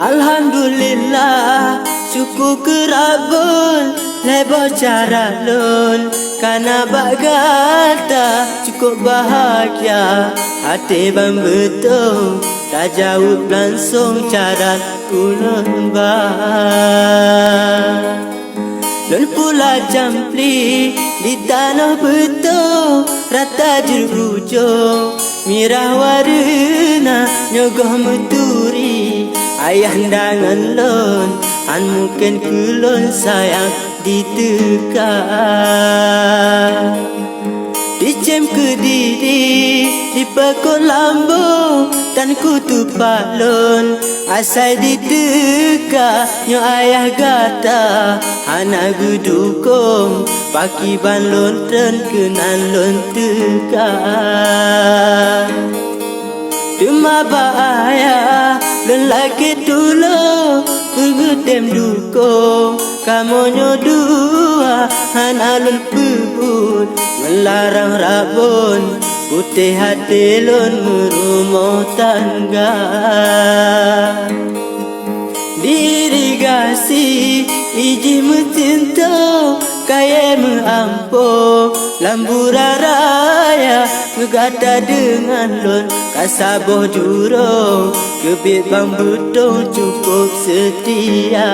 Alhamdulillah syukur kerabun lebar cara lun karena bagata cukup bahagia hati bang betul tak jauh langsung cara ulun bah lun pula jampli di tanah betul rata jerujung mirah warna nyogoh meturi ayah dangan lun an mungkin kulun sayang ditekan dicem ke diri di pekot lambu dan kutu palun asai diteka nyo ayah gata anak gudukong paki ban lun ten kenan lun teka Dema bahaya lun lagi dulu pengetem dukung kamu nyodua hana lun pebun melarang rabun putih hati lun merumah tangga dirigasi iji mencinta kaya mengampu lambura raya ngegata dengan lun kasaboh jurung kebit bang betul cukup setia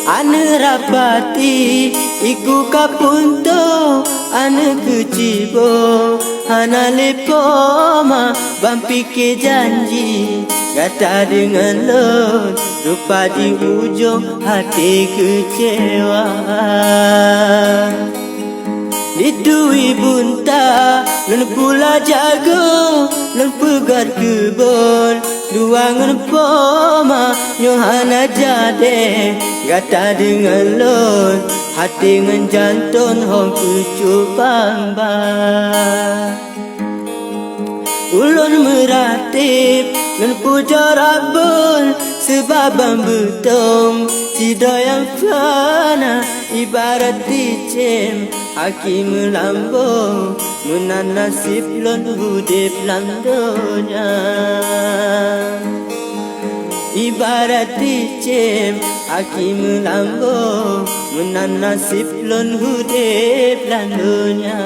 ane rapati iku kapunto ane kecibo hana lepoma bang pikir janji kata dengan lun rupa di ujung hati kecewa Lidui bunta lun pula jago lun pegar kebun luangan poma nyohana jade gata dengan lun hati dengan jantung hong kucupang ba ulun meratip lun puja rabun sebab betung tidak yang fana ibarat dicem hakim melambung nunan nasib lon hudip landonya ibarat dicem hakim melambung nunan nasib lon hudip landonya